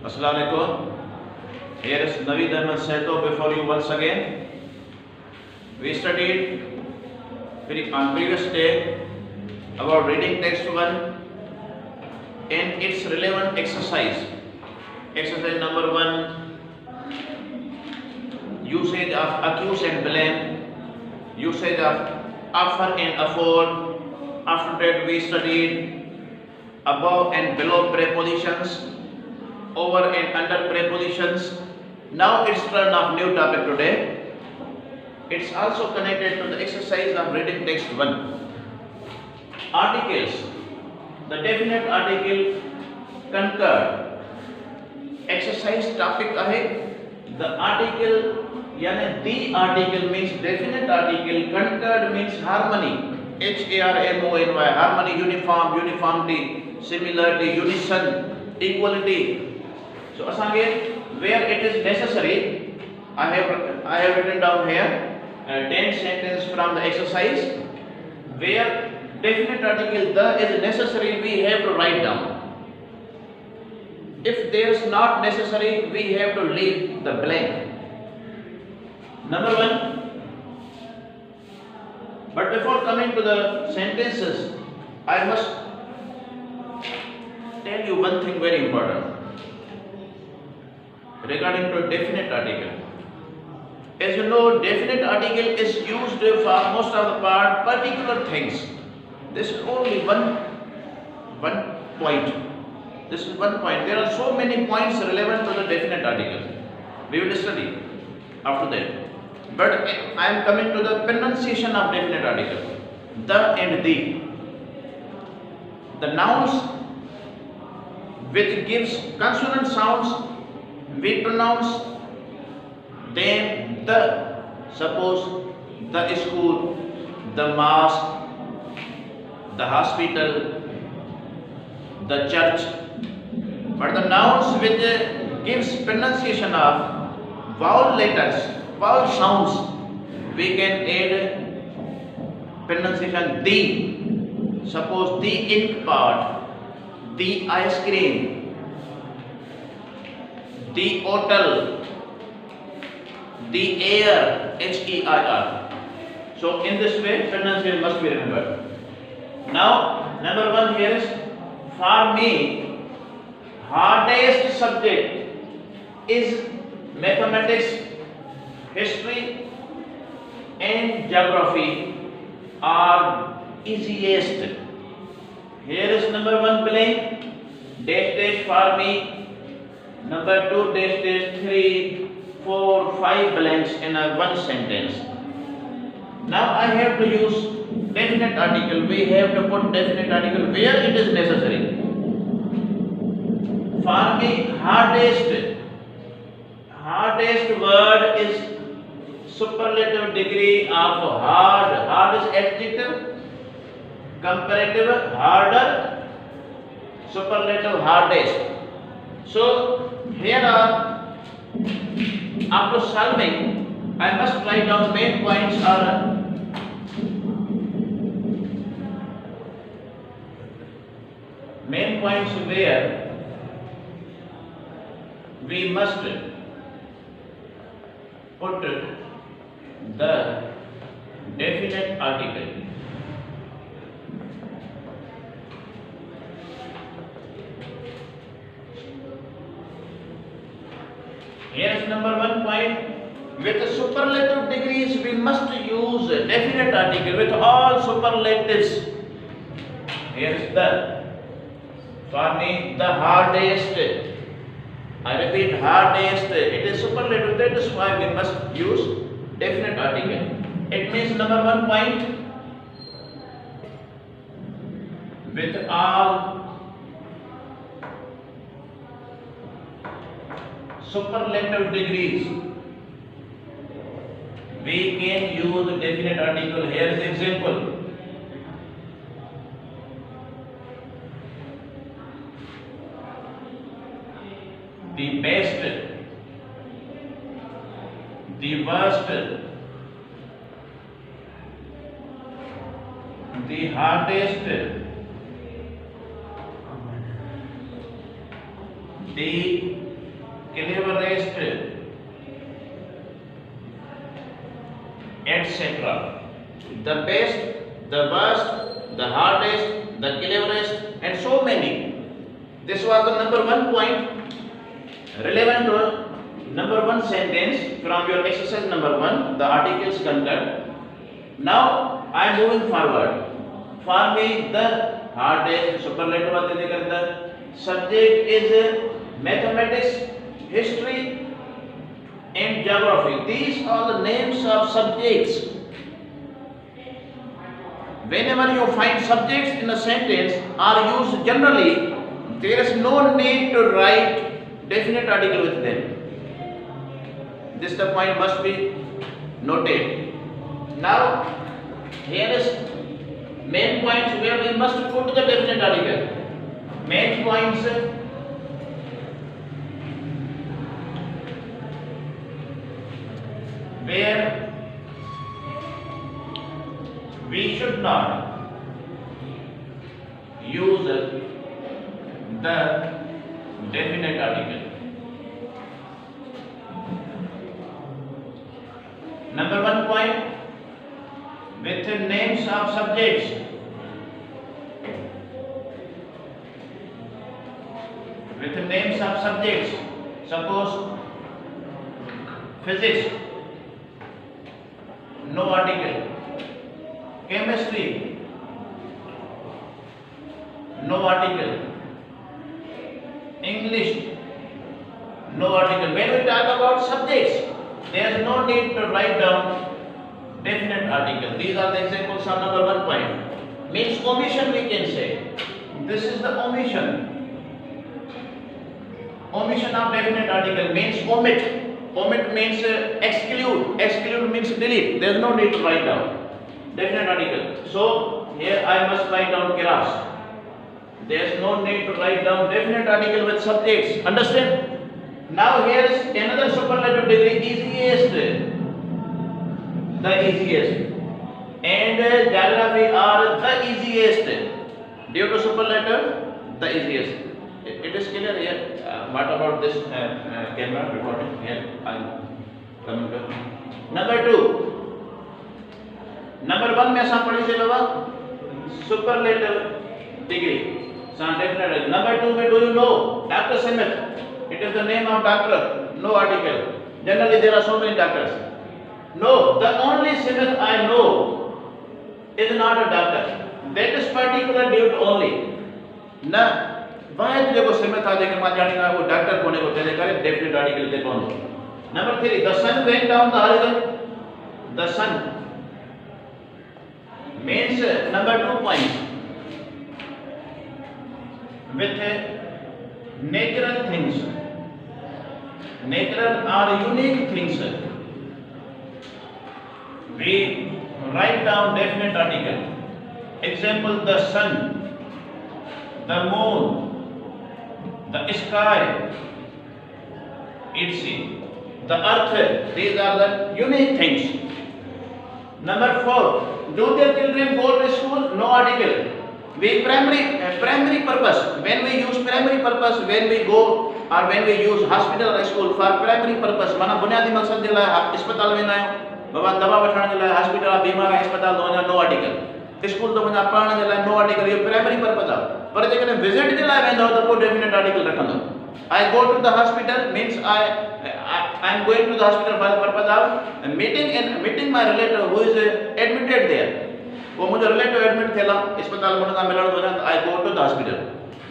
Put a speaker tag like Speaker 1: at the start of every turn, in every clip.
Speaker 1: Assalamu alaikum. Here is Naveed Ahmed Seto before you once again. We studied on previous day about reading text 1 and its relevant exercise. Exercise number 1, usage of accuse and blame, usage of offer and afford. After that we studied above and below prepositions, over and under prepositions. Now it's turn of new topic today. It's also connected to the exercise of reading text 1. Articles. The definite article concur. Exercise topic ahe. The article yani the article means definite article, concurred means harmony. HARMONY, harmony, uniform, uniformity, similarity, unison, equality. So asange where it is necessary, I have written down here 10 sentences from the exercise. Where definite article the is necessary, we have to write down. If there is not necessary, we have to leave the blank. Number 1. But before coming to the sentences, I must tell you one thing very important regarding to definite article. As you know, definite article is used for most of the part particular things. This is only one point. This is one point. There are so many points relevant to the definite article. We will study after that. But I am coming to the pronunciation of definite article. The and the. The nouns which gives consonant sounds, we pronounce them the. Suppose the school, the mosque, the hospital, the church. But the nouns which gives pronunciation of vowel letters, vowel sounds, we can add pronunciation the. Suppose the ink pot, the ice cream, the hotel, the air, HEIR. So in this way pronunciation must be remembered. Now number 1 here is, for me hardest subject is mathematics, history and geography are easiest. Here is number 1 blank, dash dash for me, number 2 dash dash 3, 4, 5 blanks in a one sentence. Now I have to use definite article. We have to put definite article where it is necessary. For me hardest word is superlative degree of hard. Hard is adjective, comparative harder, superlative hardest. So here are, after solving, I must write down main points are main points where we must put the definite article. Here is number 1 point. With the superlative degrees, we must use definite article with all superlatives. Here is the. For me, the hardest. I repeat, hardest. It is superlative. That is why we must use definite article. It means number 1 point. With all superlative degrees, we can use definite article. Here is example. The best, the worst, the hardest, the cleverest, etc. The best, the worst, the hardest, the cleverest, and so many. This was the number one point relevant to number one sentence from your exercise number one, the articles content. Now I am moving forward. For me, the hardest superlative the subject is mathematics, history, and geography. These are the names of subjects. Whenever you find subjects in a sentence are used generally, there is no need to write definite article with them. This the point must be noted. Now, here is main points where we must put the definite article. Main points where we should not use the definite article. Number one point, with names of subjects. With names of subjects, suppose physics, no article. Chemistry, no article. English, no article. When we talk about subjects, there is no need to write down definite article. These are the examples of number one point. Means omission we can say. This is the omission. Omission of definite article means omit. Omit means exclude. Exclude means delete. There is no need to write down definite article. So here I must write down class. There is no need to write down definite article with subjects. Understand? Now here is another superlative degree, easiest. The easiest. And geography are the easiest. Due to superlative, the easiest. It is clear here. What about this camera recording? Here I am coming to. Number two. Number one में ऐसा पढ़ी से लगा superlative degree. Definite. Number two में do you know Dr. Smith? It is the name of doctor. No article. Generally there are so many doctors. No, the only Smith I know is not a doctor. That is particular due to only. ना वहाँ तुझे को Smith आ जाएगा माँ जाने का वो doctor कोने को तेरे करे definite article दे कौन हो. Number three, the sun went down the horizon. The sun means number 2 point. With natural things, natural or unique things, we write down definite article. Example: the sun, the moon, the sky, the earth. These are the unique things. Number 4. Do their children go to school? No article. We primary purpose. When we use primary purpose, when we go or when we use hospital or school for primary purpose, माना बुनियादी मकसद जे लाइ अस्पताल वेंदा आहियूं, बाबा दवा वठण जे लाइ हॉस्पिटल बीमार अस्पताल तो वञा, नो आर्टिकल. स्कूल तो वञा पढ़ण जे लाइ, नो आर्टिकल. ये प्राइमरी पर्पस आहे. पर जेकॾहिं विजिट जे लाइ वेंदो त पोइ डेफिनेट आर्टिकल रखंदो. I go to the hospital means I am going to the hospital for the purpose of meeting my relative who is admitted there. वो मुझे relative admit थियला अस्पताल में उनका मिलण वञा त I go to the hospital.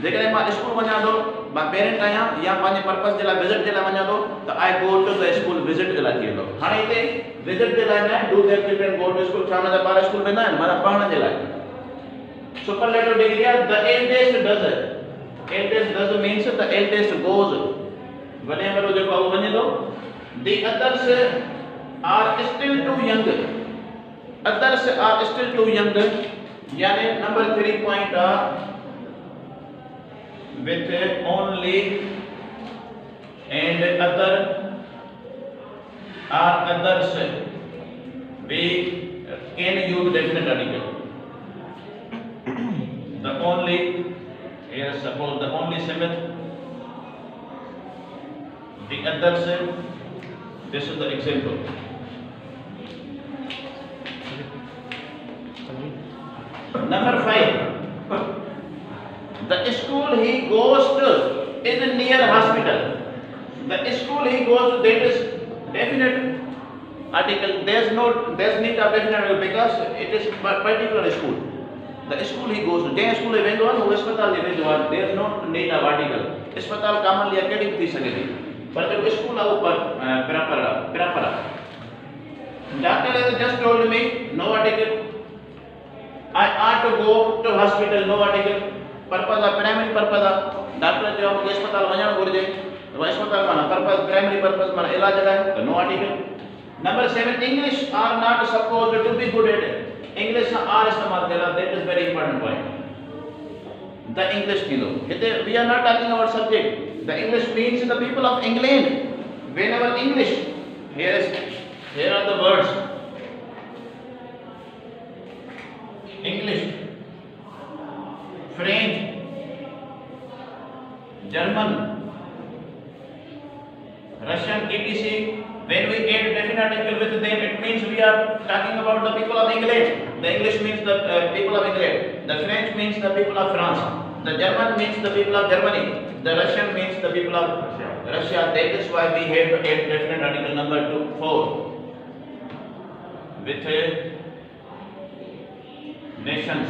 Speaker 1: जेकॾहिं मां स्कूल वञा थो, मां पेरेंट आहियां या पंहिंजे पर्पस जे लाइ विजिट जे लाइ वञा थो त I go to the school visit जे लाइ थी वेंदो. हाणे हिते विजिट जे लाइ न do their children go to school, छा हुन जा ॿार स्कूल वेंदा आहिनि, माना पढ़ण जे लाइ. Superlative degree आहे the eldest does. Eldest does means the eldest goes. वॾे वारो जेको आहे उहो वञे थो. The others are still too young. Others are still too young. यानी number 3 point with only and other or others we can use definite article. The only, here suppose the only Smith, The others, this is the example. Number 5. The school he goes to is near hospital. The school he goes to, that is definite article. There's need of definite article because it is particular school. The school he goes to, J school वेंदो आहे उहो अस्पताल जे वेंदो आहे. There is no need of article. अस्पताल commonly academic थी सके थी, पर जो स्कूल आहे वो प्रॉपर आहे. Doctor has just told me no article. I ought to go to hospital, no article. Purpose of primary purpose आहे. डॉक्टर जो मूंखे अस्पताल वञणु घुरिजे, तो अस्पताल माना पर्पस प्राइमरी पर्पस माना इलाज लाइ, तो no article. Number 7. English are not supposed to be good at it. English are इस्तेमाल करा, that is very important point. The English थींदो. हिते we are not talking about subject. The English means the people of England. Whenever English, here are the words. English, French, German, Russian, etc. When we get definite article with them, it means we are talking about the people of England. The English means the people of England. The French means the people of France. The German means the people of Germany. The Russian means the people of Russia. That is why we have to add definite article number 4 with nations.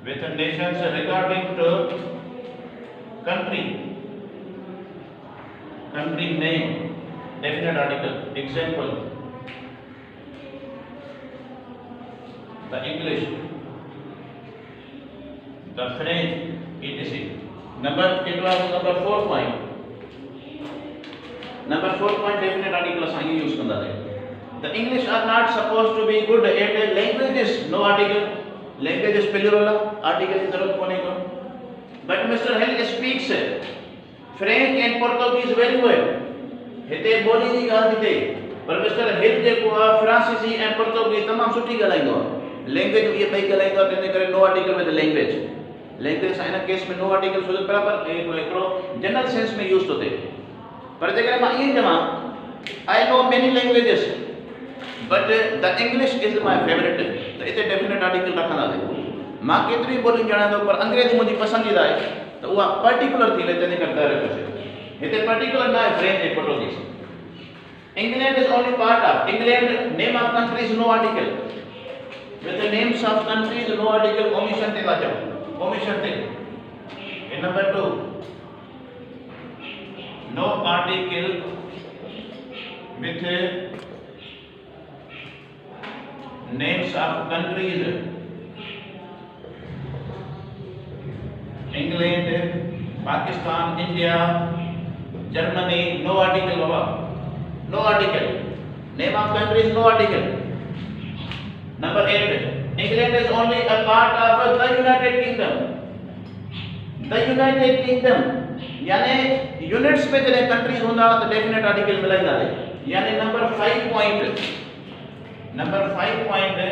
Speaker 1: With nations regarding to country name, definite article. Example, the English, the French, etc. It was number 4 point. Number 4 point definite article असां use कंदा आहियूं. The English are not supposed to be good at languages. No article. Languages plural article की जरूरत कोने को. But Mr. Hill speaks French and Portuguese very well. हिते ॿोली जी ॻाल्हि थी थिए, पर मिस्टर हिल जेको आहे फ्रांसीसी ऐं पोर्तुगीज़ तमामु सुठी ॻाल्हाईंदो आहे. लैंग्वेज इहे ॿई ॻाल्हाईंदो आहे, तंहिंजे करे नो आर्टिकल विद लैंग्वेज. लैंग्वेज सां हिन केस में नो आर्टिकल छो जो बराबरि हिकिड़ो जनरल सेंस में यूज़ थो थिए. पर जेकॾहिं मां ईअं चवां I know many languages but the English is my favourite, त हिते डेफिनेट आर्टिकल रखंदासीं. मां केतिरी ॿोलियूं ॼाणंदो, पर अंग्रेजी मुंहिंजी पसंदीदा आहे, त उहा पर्टिकुलर थी वई, तंहिंजे करे रखियोसीं. हिते पर्टिकुलर न आहे फ्रेंच ऐं Portuguese. England is only part of. England, name of country is no article. With the names of countries, no article, omission te lajao. Omission te. In number 2, no article with names of countries. England, Pakistan, India, Germany, no article baba. No article. Name of country is no article. Number 8. England is only a part of the United Kingdom. The United Kingdom. यानी units पे जैसे countries होना तो definite article मिलाएगा ले. यानी number 5 point. Number 5 point है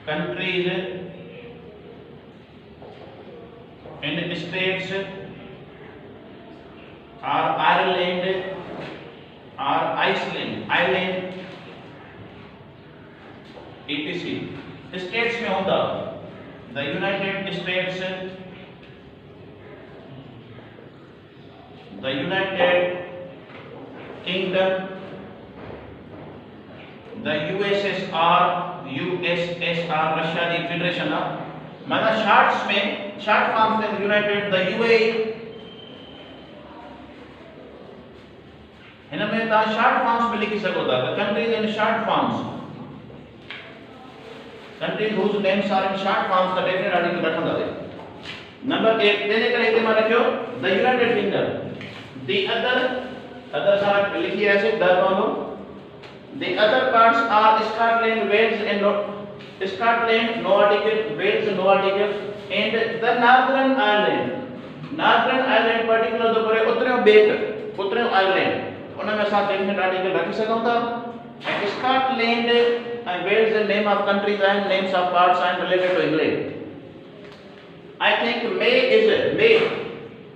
Speaker 1: countries and states are Ireland or Iceland, etc. States में होता the United States, the United Kingdom, the USSR, Russia की फेडरेशन है. मतलब शार्ट्स में शार्ट फॉर्म में यूनाइटेड, द UAE. इनमें ता शॉर्ट फॉर्म्स में लिखी सको था. The countries in short forms. Countries whose names are in short forms का definite article रखना था. Number 8 देने का इस्तेमाल रखियो the United Kingdom. The other सारा लिखिए ऐसे दर दोनों. The other parts are Scotland, Wales and Scotland no article, Wales no article, and the Northern Ireland. Northern Ireland particular तो करे उतरे Ireland. उनमें साथ definite article रख सकूँ था. And Scotland and Wales the name of countries and names of parts and related to England. I think May is May.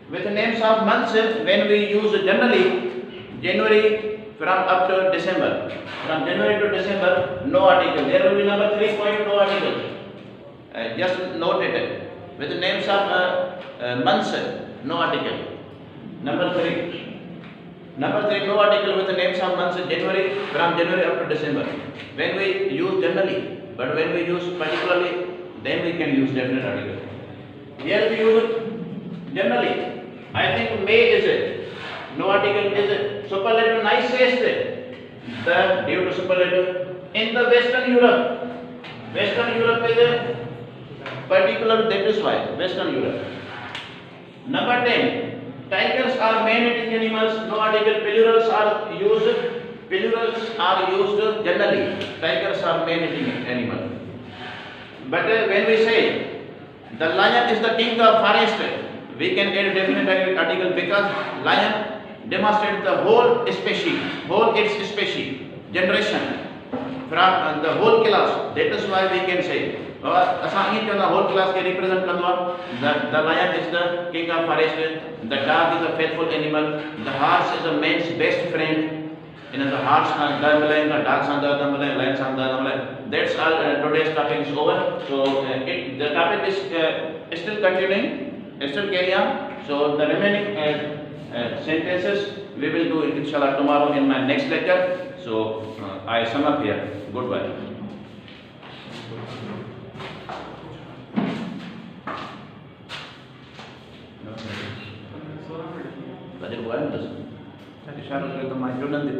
Speaker 1: With the names of months, when we use generally January from up to December. From January to December, no article. There will be number 3 point, no article. Just note it. With the names of months, no article. Number 3. Number 3, no article with the names of months January, from January up to December. When we use generally, but when we use particularly, then we can use definite article. Here we use generally. I think May is it. No article is it. Superlative nicest. The due to superlative in the Western Europe. Western Europe is a particular, that is why Western Europe. Number 10. Tigers are man-eating animals. No article. Plurals are used. Plurals are used generally. Tigers are man-eating animals. But when we say the lion is the king of forest, we can add definite article because lion demonstrates the whole species, whole its species, generation, from the whole class. That is why we can say. The whole class can represent the lion is the king of forest, the dog is a faithful animal, the horse is a man's best friend. The horse and the dogs and the lions and the that's all. Today's topic is over. So the topic is still continuing, still carry on. So the remaining sentences we will do inshallah tomorrow in my next lecture. So I sum up here. Goodbye. Tadi bukan terus. Saya harus ke rumah Jonan.